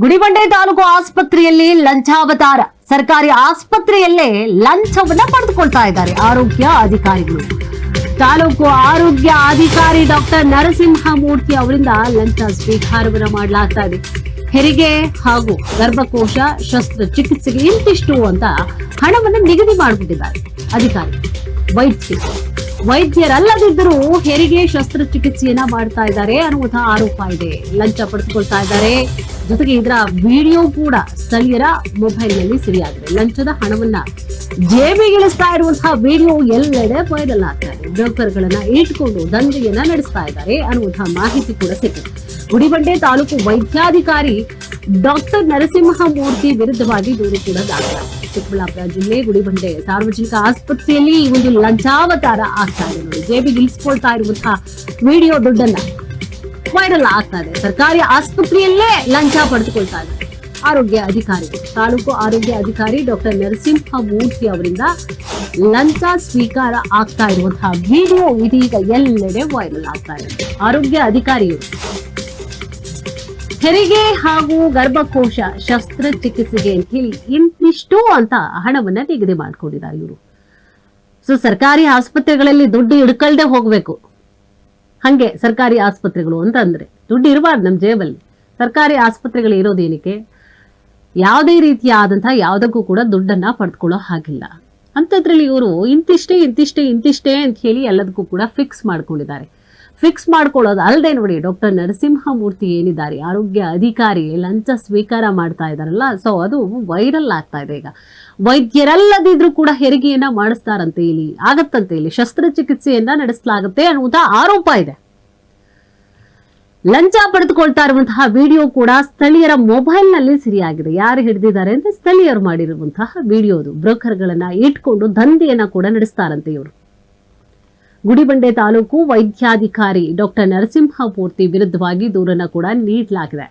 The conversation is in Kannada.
ಗುಡಿಬಂಡೆ ತಾಲೂಕು ಆಸ್ಪತ್ರೆಯಲ್ಲಿ ಲಂಚಾವತಾರ. ಸರ್ಕಾರಿ ಆಸ್ಪತ್ರೆಯಲ್ಲೇ ಲಂಚವನ್ನ ಪಡೆದುಕೊಳ್ತಾ ಇದ್ದಾರೆ ಆರೋಗ್ಯ ಅಧಿಕಾರಿಗಳು. ತಾಲೂಕು ಆರೋಗ್ಯ ಅಧಿಕಾರಿ ಡಾಕ್ಟರ್ ನರಸಿಂಹಮೂರ್ತಿ ಅವರಿಂದ ಲಂಚ ಸ್ವೀಕಾರವನ್ನ ಮಾಡಲಾಗ್ತಾ ಇದೆ. ಹೆರಿಗೆ ಹಾಗೂ ಗರ್ಭಕೋಶ ಶಸ್ತ್ರಚಿಕಿತ್ಸೆಗೆ ಇಂತಿಷ್ಟು ಅಂತ ಹಣವನ್ನು ನಿಗದಿ ಮಾಡಿಬಿಟ್ಟಿದ್ದಾರೆ ಅಧಿಕಾರಿ. ವೈದ್ಯರಲ್ಲದಿದ್ದರೂ ಹೆರಿಗೆ ಶಸ್ತ್ರಚಿಕಿತ್ಸೆಯನ್ನ ಮಾಡ್ತಾ ಇದ್ದಾರೆ ಅನ್ನುವಂತಹ ಆರೋಪ ಇದೆ. ಲಂಚ ಪಡೆದುಕೊಳ್ತಾ ಇದ್ದಾರೆ. ಜೊತೆಗೆ ಇದರ ವಿಡಿಯೋ ಕೂಡ ಸ್ಥಳೀಯರ ಮೊಬೈಲ್ ನಲ್ಲಿ ಸಿರಿಯಾಗಿದೆ. ಲಂಚದ ಹಣವನ್ನ ಜೇಬಿಗಿಳಿಸ್ತಾ ಇರುವಂತಹ ವಿಡಿಯೋ ಎಲ್ಲೆಡೆ ವೈರಲ್ ಆಗ್ತಾ ಇದೆ. ಬ್ರೋಕರ್ಗಳನ್ನ ಇಟ್ಕೊಂಡು ದಂಧೆಯನ್ನ ನಡೆಸ್ತಾ ಇದ್ದಾರೆ ಅನ್ನುವಂತಹ ಮಾಹಿತಿ ಕೂಡ ಸಿಕ್ಕಿದೆ. ಗುಡಿಬಂಡೆ ತಾಲೂಕು ವೈದ್ಯಾಧಿಕಾರಿ ಡಾಕ್ಟರ್ ನರಸಿಂಹಮೂರ್ತಿ ವಿರುದ್ಧವಾಗಿ ದೂರು ಕೂಡ ದಾಖಲಾಗಿದೆ. ಚಿಕ್ಕಬಳ್ಳಾಪುರ ಜಿಲ್ಲೆ ಗುಡಿಬಂಡೆ ಸಾರ್ವಜನಿಕ ಆಸ್ಪತ್ರೆಯಲ್ಲಿ ಈ ಒಂದು ಲಂಚಾವತಾರ ಆಗ್ತಾ ಇದೆ. ನೋಡಿ, ಜೇಬಿಗೆ ಇಳಿಸ್ಕೊಳ್ತಾ ಇರುವಂತಹ ವಿಡಿಯೋ ದುಡ್ಡನ್ನ ವೈರಲ್ ಆಗ್ತಾ ಇದೆ. ಸರ್ಕಾರಿ ಆಸ್ಪತ್ರೆಯಲ್ಲೇ ಲಂಚ ಪಡೆದುಕೊಳ್ತಾ ಇದ್ದಾರೆ ಆರೋಗ್ಯ ಅಧಿಕಾರಿಗಳು. ತಾಲೂಕು ಆರೋಗ್ಯ ಅಧಿಕಾರಿ ಡಾಕ್ಟರ್ ನರಸಿಂಹಮೂರ್ತಿ ಅವರಿಂದ ಲಂಚ ಸ್ವೀಕಾರ ಆಗ್ತಾ ಇರುವಂತಹ ವಿಡಿಯೋ ಇದೀಗ ಎಲ್ಲೆಡೆ ವೈರಲ್ ಆಗ್ತಾ ಇದೆ. ಆರೋಗ್ಯ ಅಧಿಕಾರಿಗಳು ಹೆರಿಗೆ ಹಾಗೂ ಗರ್ಭಕೋಶ ಶಸ್ತ್ರಚಿಕಿತ್ಸೆಗೆ ಅಂತ ಹೇಳಿ ಇಂತಿಷ್ಟು ಅಂತ ಹಣವನ್ನ ನಿಗದಿ ಮಾಡ್ಕೊಂಡಿದ್ದಾರೆ ಇವರು. ಸೊ ಸರ್ಕಾರಿ ಆಸ್ಪತ್ರೆಗಳಲ್ಲಿ ದುಡ್ಡು ಹಿಡ್ಕೊಳ್ದೆ ಹೋಗ್ಬೇಕು. ಹಂಗೆ ಸರ್ಕಾರಿ ಆಸ್ಪತ್ರೆಗಳು ಅಂತಂದ್ರೆ ದುಡ್ಡು ಇರಬಾರ್ದು ನಮ್ಮ ಜೇಬಲ್ಲಿ. ಸರ್ಕಾರಿ ಆಸ್ಪತ್ರೆಗಳು ಇರೋದೇನಕ್ಕೆ? ಯಾವುದೇ ರೀತಿಯಾದಂತಹ ಯಾವುದಕ್ಕೂ ಕೂಡ ದುಡ್ಡನ್ನ ಪಡೆದುಕೊಳ್ಳೋ ಹಾಗಿಲ್ಲ. ಅಂತದ್ರಲ್ಲಿ ಇವರು ಇಂತಿಷ್ಟೇ ಅಂತ ಹೇಳಿ ಎಲ್ಲದಕ್ಕೂ ಕೂಡ ಫಿಕ್ಸ್ ಮಾಡ್ಕೊಂಡಿದ್ದಾರೆ. ಫಿಕ್ಸ್ ಮಾಡ್ಕೊಳ್ಳೋದು ಅಲ್ಲದೆ ನೋಡಿ, ಡಾಕ್ಟರ್ ನರಸಿಂಹಮೂರ್ತಿ ಏನಿದ್ದಾರೆ ಆರೋಗ್ಯ ಅಧಿಕಾರಿ ಲಂಚ ಸ್ವೀಕಾರ ಮಾಡ್ತಾ ಇದಾರಲ್ಲ, ಸೊ ಅದು ವೈರಲ್ ಆಗ್ತಾ ಇದೆ. ಈಗ ವೈದ್ಯರಲ್ಲದಿದ್ರು ಕೂಡ ಹೆರಿಗೆಯನ್ನ ಮಾಡಿಸ್ತಾರಂತೆ, ಇಲ್ಲಿ ಆಗತ್ತಂತೆ, ಇಲ್ಲಿ ಶಸ್ತ್ರಚಿಕಿತ್ಸೆಯನ್ನ ನಡೆಸಲಾಗುತ್ತೆ ಅನ್ನುವಂತ ಆರೋಪ ಇದೆ. ಲಂಚ ಪಡೆದುಕೊಳ್ತಾ ಇರುವಂತಹ ವಿಡಿಯೋ ಕೂಡ ಸ್ಥಳೀಯರ ಮೊಬೈಲ್ ನಲ್ಲಿ ಸಿರಿಯಾಗಿದೆ. ಯಾರು ಹಿಡಿದಿದ್ದಾರೆ ಅಂದ್ರೆ ಸ್ಥಳೀಯರು ಮಾಡಿರುವಂತಹ ವಿಡಿಯೋದು. ಬ್ರೋಕರ್ಗಳನ್ನ ಇಟ್ಕೊಂಡು ದಂಧೆಯನ್ನ ಕೂಡ ನಡೆಸ್ತಾರಂತೆ ಇವರು. ಗುಡಿಬಂಡೆ ತಾಲೂಕು ವೈದ್ಯಾಧಿಕಾರಿ ಡಾಕ್ಟರ್ ನರಸಿಂಹಮೂರ್ತಿ ವಿರುದ್ಧವಾಗಿ ದೂರನ್ನ ಕೂಡ ನೀಡಲಾಗಿದೆ.